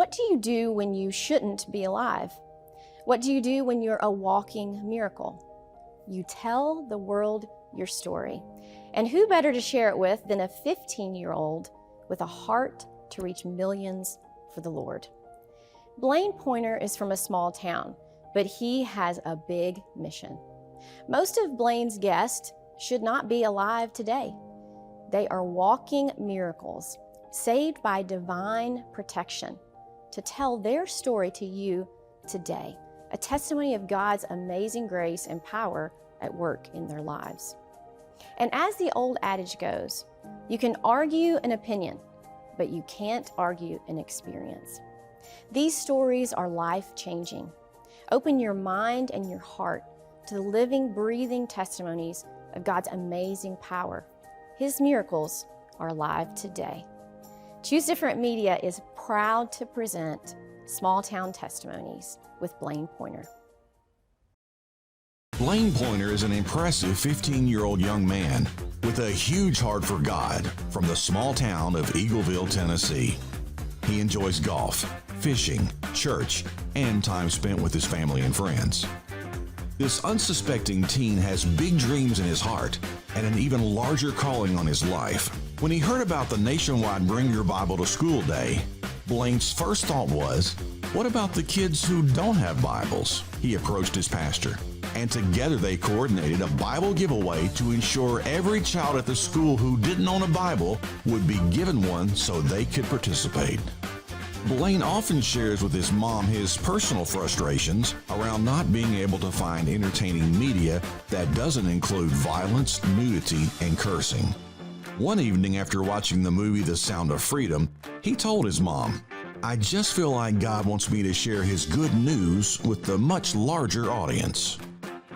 What do you do when you shouldn't be alive? What do you do when you're a walking miracle? You tell the world your story. And who better to share it with than a 15-year-old with a heart to reach millions for the Lord? Blain Poynor is from a small town, but he has a big mission. Most of Blain's guests should not be alive today. They are walking miracles, saved by divine protection, to tell their story to you today, a testimony of God's amazing grace and power at work in their lives. And as the old adage goes, you can argue an opinion, but you can't argue an experience. These stories are life-changing. Open your mind and your heart to the living, breathing testimonies of God's amazing power. His miracles are alive today. Choose Different Media is proud to present Small Town Testimonies with Blain Poynor. Blain Poynor is an impressive 15-year-old young man with a huge heart for God from the small town of Eagleville, Tennessee. He enjoys golf, fishing, church, and time spent with his family and friends. This unsuspecting teen has big dreams in his heart and an even larger calling on his life. When he heard about the nationwide Bring Your Bible to School Day, Blain's first thought was, what about the kids who don't have Bibles? He approached his pastor, and together they coordinated a Bible giveaway to ensure every child at the school who didn't own a Bible would be given one so they could participate. Blain often shares with his mom his personal frustrations around not being able to find entertaining media that doesn't include violence, nudity, and cursing. One evening after watching the movie The Sound of Freedom, he told his mom, "I just feel like God wants me to share His good news with the much larger audience."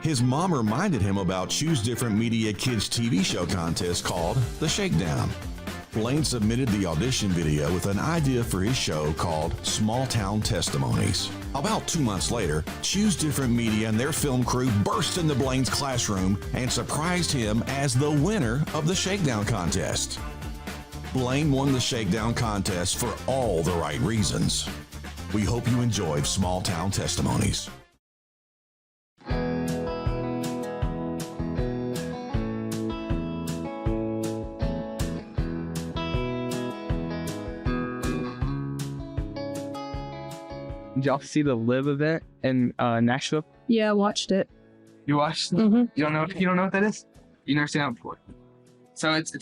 His mom reminded him about Choose Different Media Kids TV show contest called The Shakedown. Blain submitted the audition video with an idea for his show called Small Town Testimonies. About 2 months later, Choose Different Media and their film crew burst into Blain's classroom and surprised him as the winner of the Shakedown contest. Blain won the Shakedown contest for all the right reasons. We hope you enjoyed Small Town Testimonies. Did y'all see the Live event in Nashville? Yeah, I watched it. You watched it? Mm-hmm. You don't know what that is? You never seen that before? So it's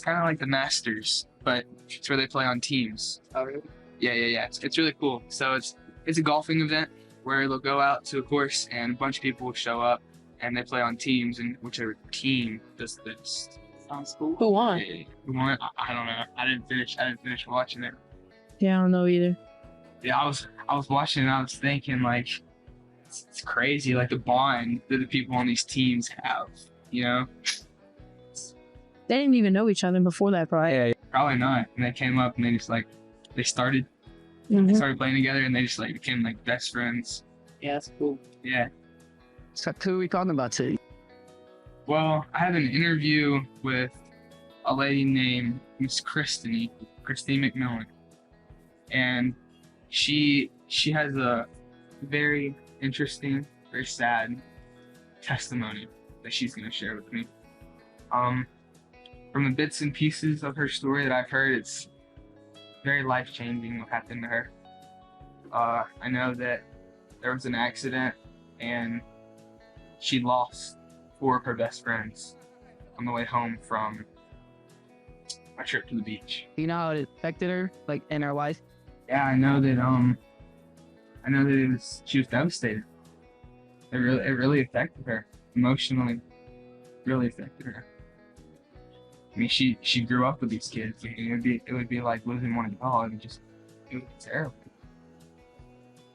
kind of like the Masters, but it's where they play on teams. Oh really? Yeah. It's really cool. So it's a golfing event where they'll go out to a course and a bunch of people will show up and they play on teams, and whichever team does the best. Sounds cool. Who won? Yeah. Who won? I don't know. I didn't finish watching it. Yeah, I don't know either. Yeah, I was watching and I was thinking, like, it's crazy, like the bond that the people on these teams have, you know? They didn't even know each other before that, probably. Yeah, probably not. And they came up and they just they started playing together and they just became best friends. Yeah, that's cool. Yeah. So who are we talking about today? Well, I had an interview with a lady named Miss Christini McMillan, and she has a very interesting, very sad testimony that she's going to share with me. From the bits and pieces of her story that I've heard, it's very life-changing what happened to her. I know that there was an accident and she lost 4 of her best friends on the way home from a trip to the beach. You know how it affected her, in her life? Yeah, I know that she was devastated. It really affected her emotionally. Really affected her. I mean, she grew up with these kids, and it would be like losing one of y'all. It would be terrible.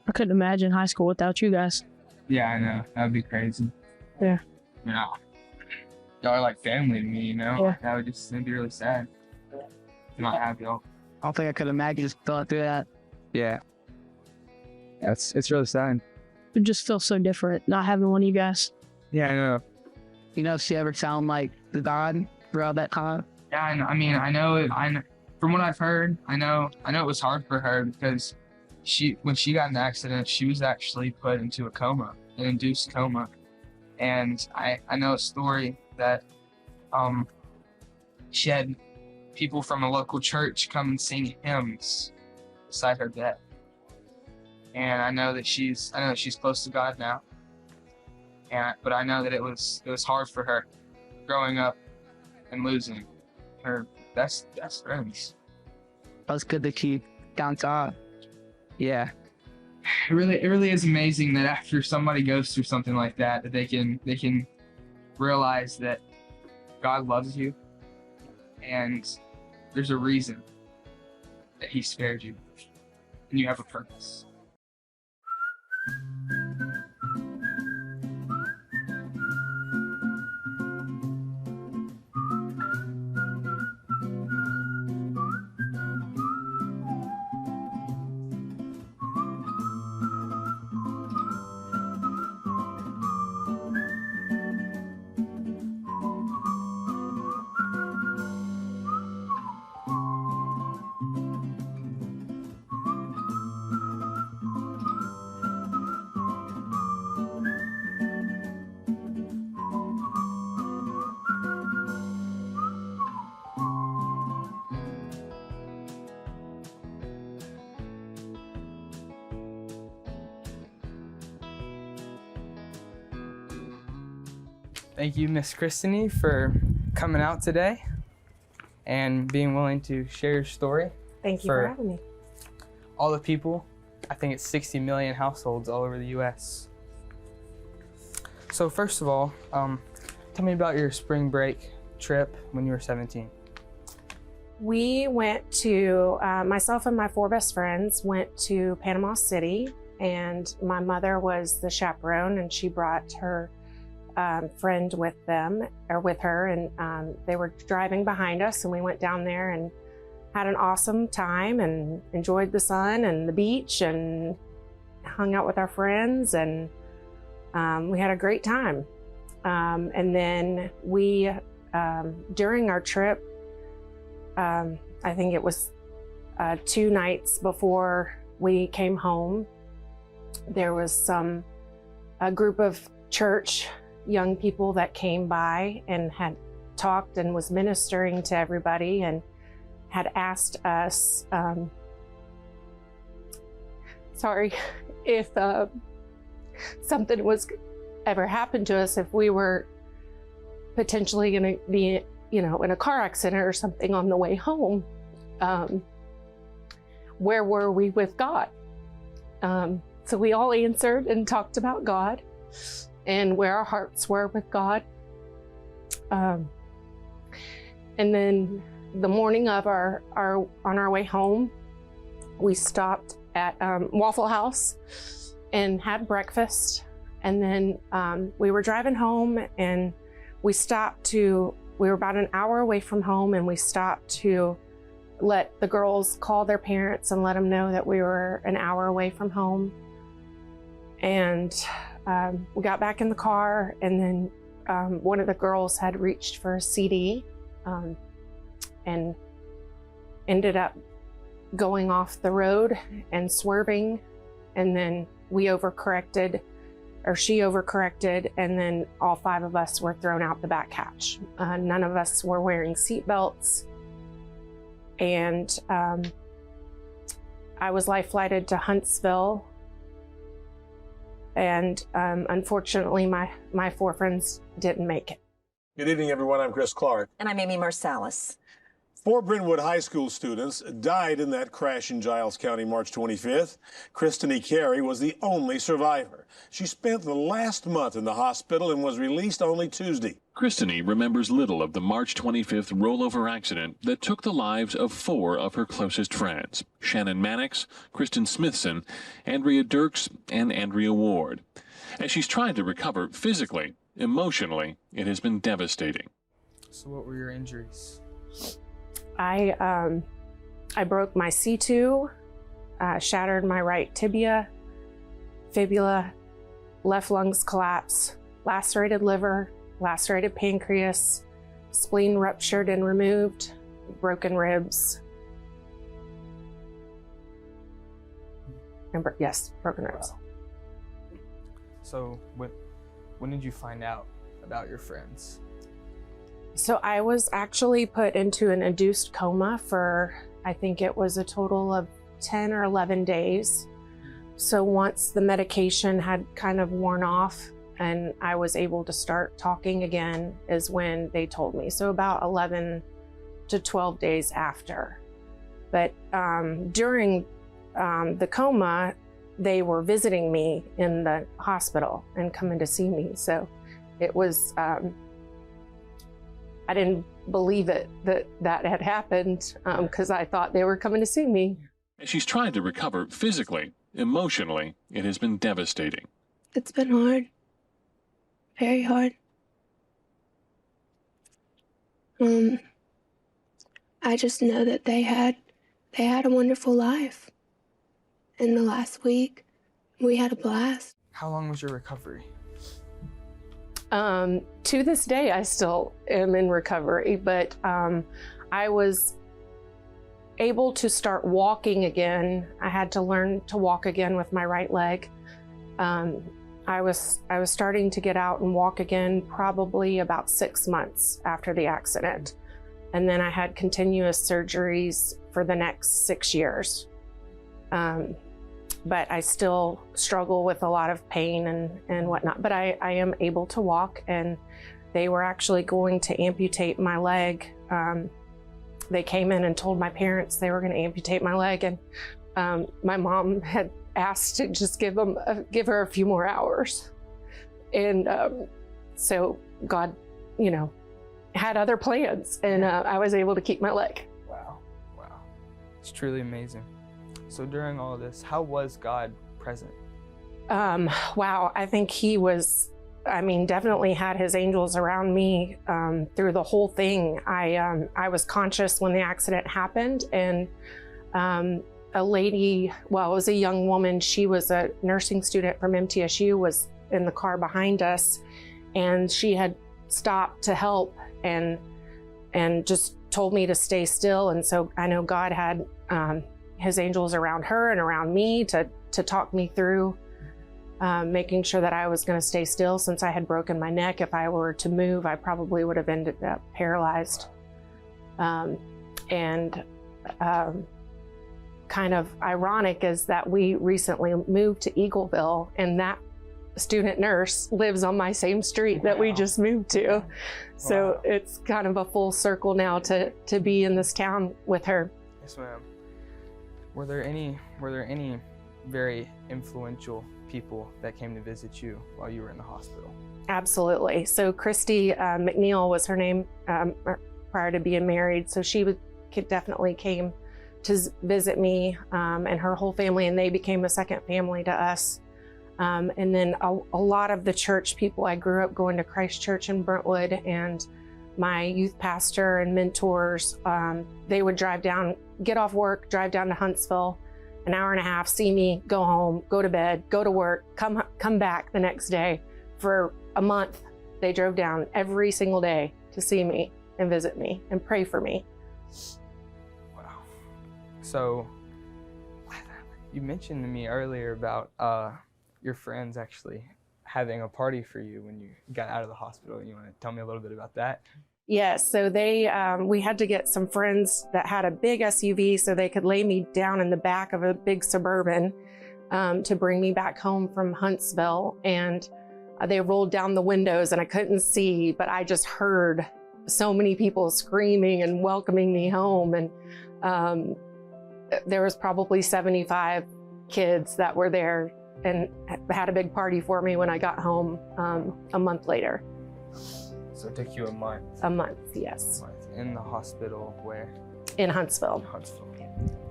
I couldn't imagine high school without you guys. Yeah, I know. That would be crazy. Yeah. You know, y'all are like family to me, you know? Yeah. It'd be really sad to not have y'all. I don't think I could imagine just going through that. Yeah. Yeah, it's really sad. It just feels so different not having one of you guys. Yeah, I know. You know if she ever sound like the God throughout that time? Yeah, I know. I know. From what I've heard, I know it was hard for her because when she got in the accident, she was actually put into a coma, an induced coma. And I know a story that she had people from a local church come and sing hymns beside her bed. And I know that she's close to God now. But I know that it was hard for her growing up and losing her best friends. That's good to keep down top. Yeah. It really is amazing that after somebody goes through something like that they can realize that God loves you and there's a reason that He spared you and you have a purpose. Thank you, Miss Christiny, for coming out today and being willing to share your story. Thank you for having me. All the people, I think it's 60 million households all over the U.S. So first of all, tell me about your spring break trip when you were 17. We went to, myself and my 4 best friends went to Panama City, and my mother was the chaperone, and she brought her friend with her, and they were driving behind us, and we went down there and had an awesome time and enjoyed the sun and the beach and hung out with our friends, and we had a great time. And then we, during our trip, I think it was 2 nights before we came home, there was a group of church young people that came by and had talked and was ministering to everybody and had asked us, if something was ever happened to us, if we were potentially going to be, in a car accident or something on the way home, where were we with God? So we all answered and talked about God and where our hearts were with God. And then the morning of on our way home, we stopped at Waffle House and had breakfast. And then we were driving home, and we were about an hour away from home, and we stopped to let the girls call their parents and let them know that we were an hour away from home. And we got back in the car, and then one of the girls had reached for a CD and ended up going off the road and swerving, and then she overcorrected, and then all 5 of us were thrown out the back hatch. None of us were wearing seat belts, and I was life flighted to Huntsville. And unfortunately, my 4 friends didn't make it. Good evening, everyone. I'm Chris Clark. And I'm Amy Marsalis. 4 Brentwood High School students died in that crash in Giles County March 25th. Christiny was the only survivor. She spent the last month in the hospital and was released only Tuesday. Christiny remembers little of the March 25th rollover accident that took the lives of 4 of her closest friends: Shannon Mannix, Kristen Smithson, Andrea Dirks, and Andrea Ward. As she's tried to recover physically, emotionally, it has been devastating. So what were your injuries? I broke my C2, shattered my right tibia, fibula, left lungs collapse, lacerated liver, lacerated pancreas, spleen ruptured and removed, broken ribs. Yes, broken ribs. Wow. So when did you find out about your friends? So I was actually put into an induced coma for, I think it was a total of 10 or 11 days. So once the medication had kind of worn off and I was able to start talking again is when they told me. So about 11 to 12 days after. But during the coma, they were visiting me in the hospital and coming to see me. So it was, I didn't believe it that had happened because I thought they were coming to see me. As she's tried to recover physically, emotionally, it has been devastating. It's been hard. Very hard. I just know that they had a wonderful life. In the last week, we had a blast. How long was your recovery? To this day, I still am in recovery, but I was able to start walking again. I had to learn to walk again with my right leg. I was starting to get out and walk again probably about 6 months after the accident. And then I had continuous surgeries for the next 6 years. But I still struggle with a lot of pain and whatnot. But I am able to walk, and they were actually going to amputate my leg. They came in and told my parents they were going to amputate my leg, and my mom had asked to just give her a few more hours. And so God, had other plans, and I was able to keep my leg. Wow. It's truly amazing. So during all of this, how was God present? Wow, I think he was, definitely had his angels around me through the whole thing. I was conscious when the accident happened, and a lady, it was a young woman, she was a nursing student from MTSU, was in the car behind us, and she had stopped to help and just told me to stay still. And so I know God had his angels around her and around me to talk me through making sure that I was going to stay still, since I had broken my neck. If I were to move, I probably would have ended up paralyzed. Kind of ironic is that we recently moved to Eagleville, and that student nurse lives on my same street that we just moved to. So it's kind of a full circle now to be in this town with her. Yes, ma'am. Were there any very influential people that came to visit you while you were in the hospital? Absolutely. So Christini McMillan was her name prior to being married. So she definitely came to visit me and her whole family, and they became a second family to us. And then a lot of the church people, I grew up going to Christ Church in Brentwood, and my youth pastor and mentors, they would drive down, get off work, drive down to Huntsville, an hour and a half, see me, go home, go to bed, go to work, come back the next day. For a month, they drove down every single day to see me and visit me and pray for me. Wow. So you mentioned to me earlier about your friends actually having a party for you when you got out of the hospital. You want to tell me a little bit about that? Yes, so we had to get some friends that had a big SUV so they could lay me down in the back of a big Suburban to bring me back home from Huntsville. And they rolled down the windows and I couldn't see, but I just heard so many people screaming and welcoming me home. And there was probably 75 kids that were there and had a big party for me when I got home a month later. So it took you a month? A month, yes. A month. In the hospital where? In Huntsville. In Huntsville.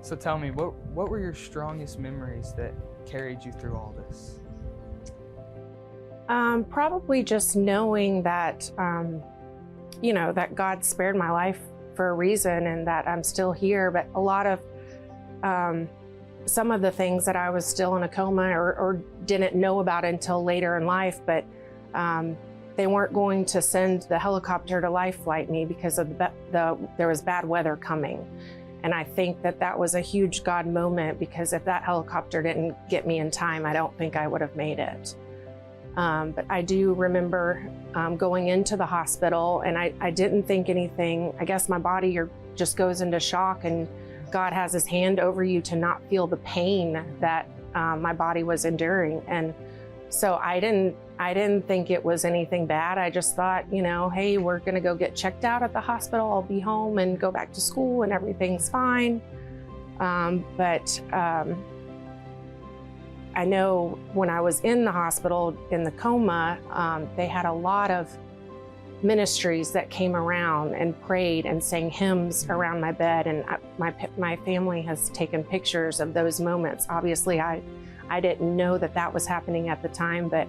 So tell me, what were your strongest memories that carried you through all this? Probably just knowing that, that God spared my life for a reason and that I'm still here. But a lot of, some of the things that I was still in a coma or didn't know about until later in life, but they weren't going to send the helicopter to life flight me because of there was bad weather coming. And I think that that was a huge God moment, because if that helicopter didn't get me in time, I don't think I would have made it. But I do remember going into the hospital, and I didn't think anything. I guess my body just goes into shock, and God has his hand over you to not feel the pain that my body was enduring. And so I didn't think it was anything bad. I just thought, hey, we're gonna go get checked out at the hospital. I'll be home and go back to school and everything's fine. But I know when I was in the hospital in the coma, they had a lot of ministries that came around and prayed and sang hymns around my bed. And my family has taken pictures of those moments. Obviously, I didn't know that that was happening at the time, but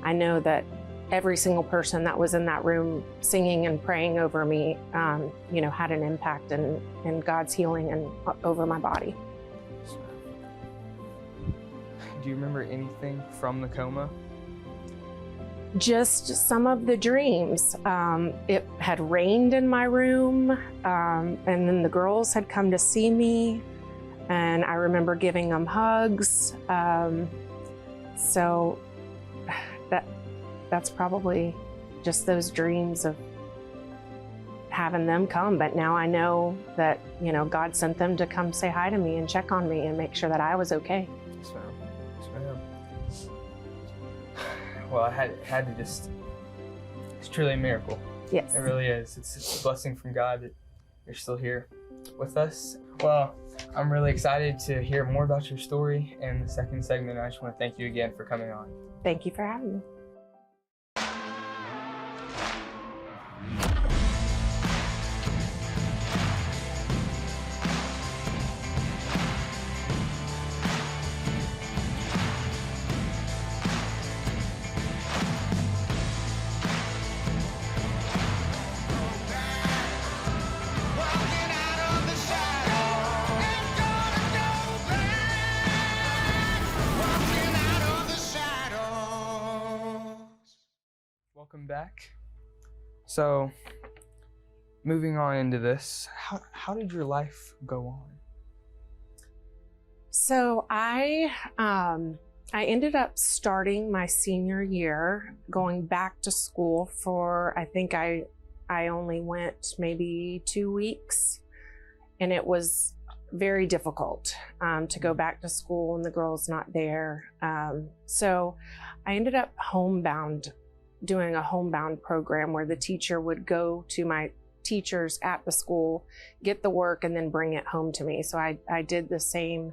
I know that every single person that was in that room singing and praying over me, had an impact in God's healing and over my body. Do you remember anything from the coma? Just some of the dreams. It had rained in my room, and then the girls had come to see me, and I remember giving them hugs. So that's probably just those dreams of having them come. But now I know that, God sent them to come say hi to me and check on me and make sure that I was okay. Yes, ma'am. Yes, ma'am. Well, I had to just, it's truly a miracle. Yes. It really is. It's a blessing from God that you're still here with us. Well, I'm really excited to hear more about your story in the second segment. I just want to thank you again for coming on. Thank you for having me. Welcome back. So, moving on into this, how did your life go on? So I ended up starting my senior year, going back to school for, I think I only went maybe 2 weeks, and it was very difficult to go back to school and the girls not there. So I ended up homebound, doing a homebound program where the teacher would go to my teachers at the school, get the work, and then bring it home to me. So I did the same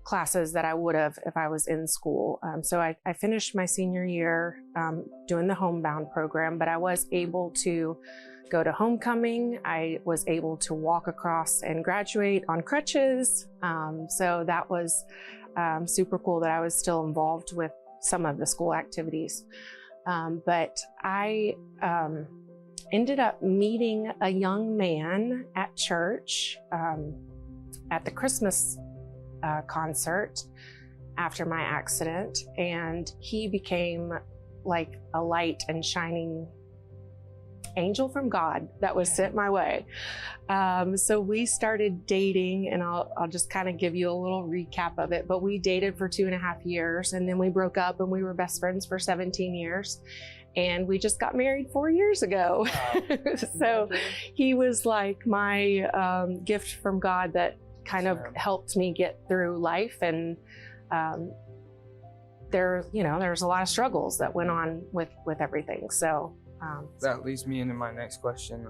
classes that I would have if I was in school. So I finished my senior year doing the homebound program, but I was able to go to homecoming. I was able to walk across and graduate on crutches. So that was super cool that I was still involved with some of the school activities. But I ended up meeting a young man at church at the Christmas concert after my accident, and he became like a light and shining angel from God that was sent my way. So we started dating, and I'll just kind of give you a little recap of it, but we dated for 2.5 years, and then we broke up, and we were best friends for 17 years. And we just got married 4 years ago. Wow. So he was like my gift from God that kind of helped me get through life. And there's a lot of struggles that went on with everything. So that leads me into my next question.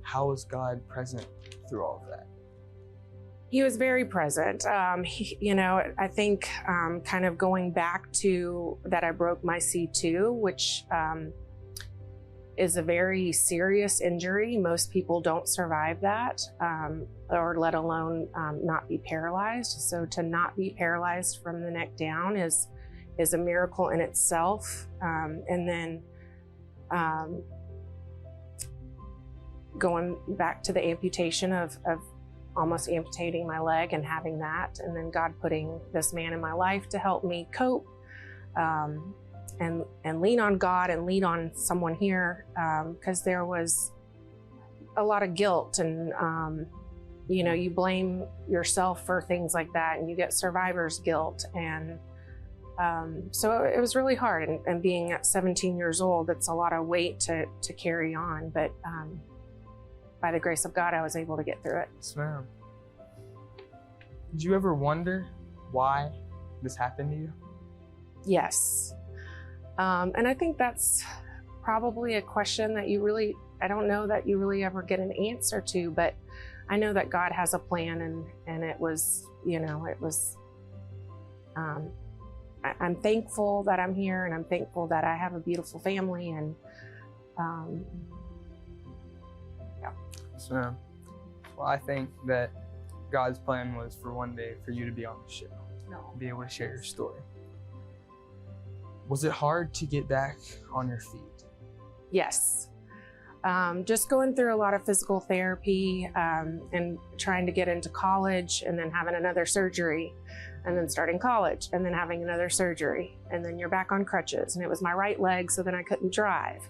How was God present through all of that? He was very present. I think kind of going back to that, I broke my C2, which is a very serious injury. Most people don't survive that, or let alone not be paralyzed. So to not be paralyzed from the neck down is a miracle in itself. And then going back to the amputation of almost amputating my leg and having that, and then God putting this man in my life to help me cope and lean on God and lean on someone here, because there was a lot of guilt and you blame yourself for things like that, and you get survivor's guilt. And so it was really hard. And being at 17 years old, it's a lot of weight to carry on. But by the grace of God, I was able to get through it. Yes, ma'am. Did you ever wonder why this happened to you? Yes. And I think that's probably a question that I don't know that you really ever get an answer to, but I know that God has a plan, and it was, I'm thankful that I'm here, and I'm thankful that I have a beautiful family, and yeah. Yes, ma'am. Well, I think that God's plan was for one day for you to be on the show, be able to share your story. Was it hard to get back on your feet? Yes. Just going through a lot of physical therapy, and trying to get into college, and then having another surgery, and then starting college, and then having another surgery, and then you're back on crutches, and it was my right leg, so then I couldn't drive.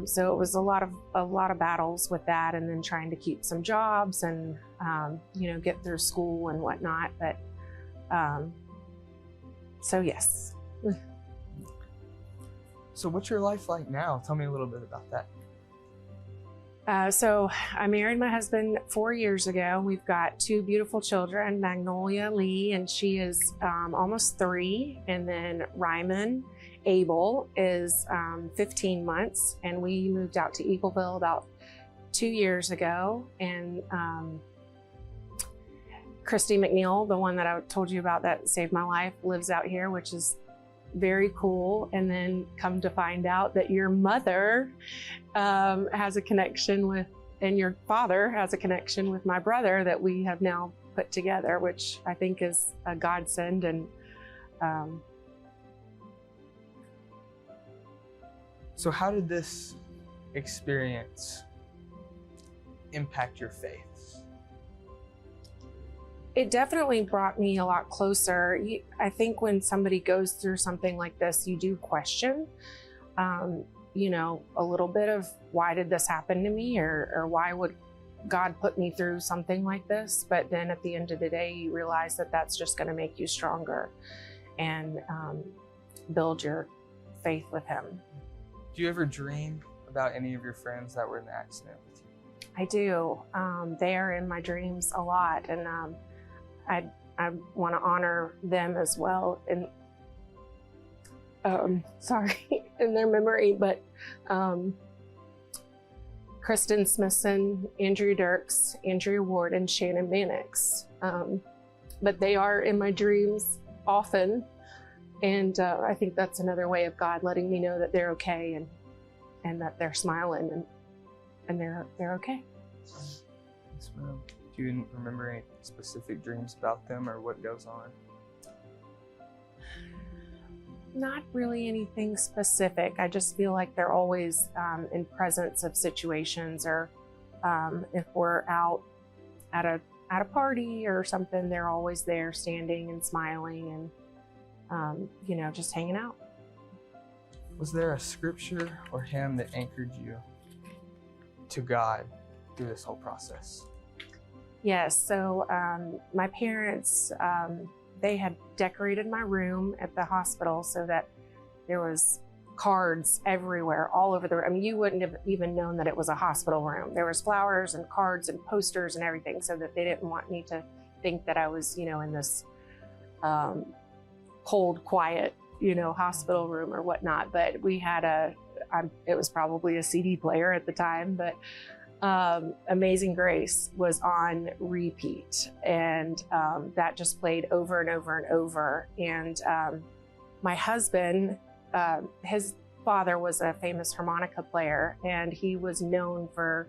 So it was a lot of battles with that, and then trying to keep some jobs and get through school and whatnot. But so yes. So what's your life like now? Tell me a little bit about that. So I married my husband 4 years ago. We've got 2 beautiful children, Magnolia Lee, and she is almost 3. And then Ryman Abel is 15 months. And we moved out to Eagleville about 2 years ago. And Christini McMillan, the one that I told you about that saved my life, lives out here, which is very cool. And then come to find out that your mother has a connection with, and your father has a connection with my brother that we have now put together, which I think is a godsend. And so how did this experience impact your faith? It definitely brought me a lot closer. I think when somebody goes through something like this, you do question, a little bit of why did this happen to me, or why would God put me through something like this? But then at the end of the day, you realize that that's just going to make you stronger and build your faith with Him. Do you ever dream about any of your friends that were in the accident with you? I do. They are in my dreams a lot, and I want to honor them as well, and in their memory. But Kristen Smithson, Andrea Dirks, Andrea Ward, and Shannon Mannix. But they are in my dreams often, and I think that's another way of God letting me know that they're okay, and that they're smiling, and they're okay. Yes, ma'am. Do you remember any specific dreams about them or what goes on? Not really anything specific. I just feel like they're always in presence of situations, or if we're out at a party or something, they're always there, standing and smiling, and just hanging out. Was there a scripture or hymn that anchored you to God through this whole process? Yes. So my parents, they had decorated my room at the hospital so that there was cards everywhere, all over the room. I mean, you wouldn't have even known that it was a hospital room. There was flowers and cards and posters and everything, so that they didn't want me to think that I was, in this cold, quiet, hospital room or whatnot. But we had it was probably a CD player at the time, but Amazing Grace was on repeat, and that just played over and over and over. And my husband, his father was a famous harmonica player, and he was known for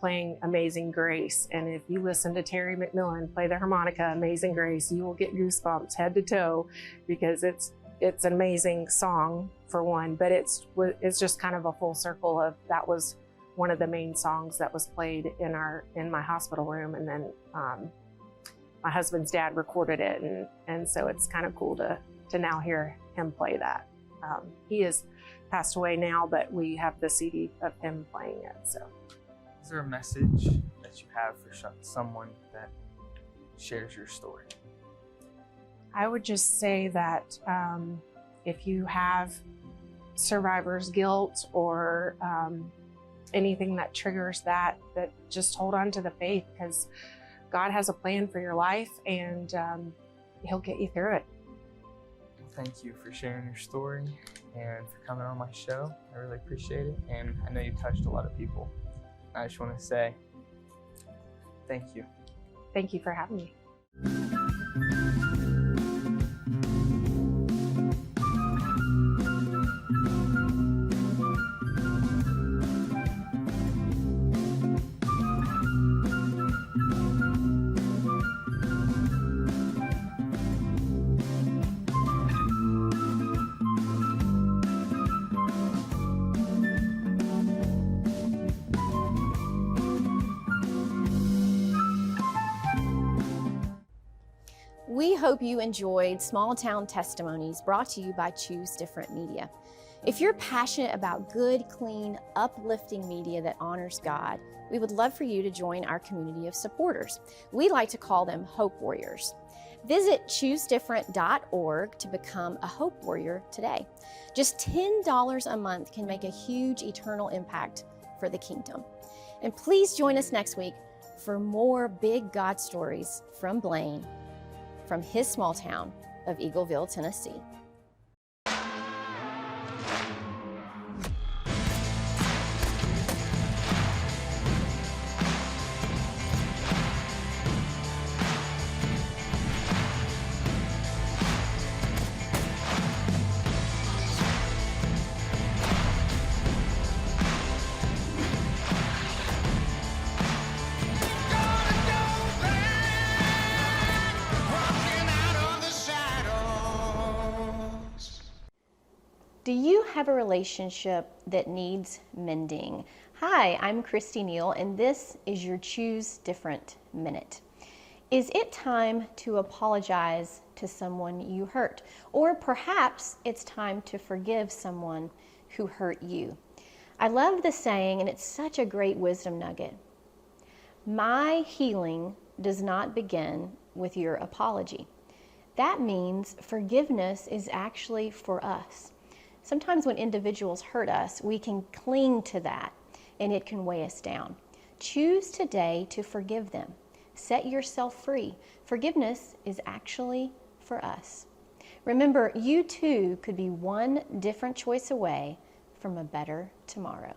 playing Amazing Grace. And if you listen to Terry McMillan play the harmonica Amazing Grace, you will get goosebumps head to toe, because it's an amazing song for one, but it's just kind of a full circle of that was one of the main songs that was played in my hospital room. And then my husband's dad recorded it, and so it's kind of cool to now hear him play that. He has passed away now, but we have the CD of him playing it. So Is there a message that you have for someone that shares your story? I would just say that if you have survivor's guilt or anything that triggers that just hold on to the faith, because God has a plan for your life, and He'll get you through it. Thank you for sharing your story and for coming on my show. I really appreciate it, and I know you touched a lot of people. I just want to say thank you. Thank you for having me. We hope you enjoyed Small Town Testimonies, brought to you by Choose Different Media. If you're passionate about good, clean, uplifting media that honors God, we would love for you to join our community of supporters. We like to call them Hope Warriors. Visit choosedifferent.org to become a Hope Warrior today. Just $10 a month can make a huge eternal impact for the kingdom. And please join us next week for more big God stories from Blain, from his small town of Eagleville, Tennessee. Do you have a relationship that needs mending? Hi, I'm Christiny, and this is your Choose Different Minute. Is it time to apologize to someone you hurt? Or perhaps it's time to forgive someone who hurt you. I love the saying, and it's such a great wisdom nugget. My healing does not begin with your apology. That means forgiveness is actually for us. Sometimes when individuals hurt us, we can cling to that and it can weigh us down. Choose today to forgive them. Set yourself free. Forgiveness is actually for us. Remember, you too could be one different choice away from a better tomorrow.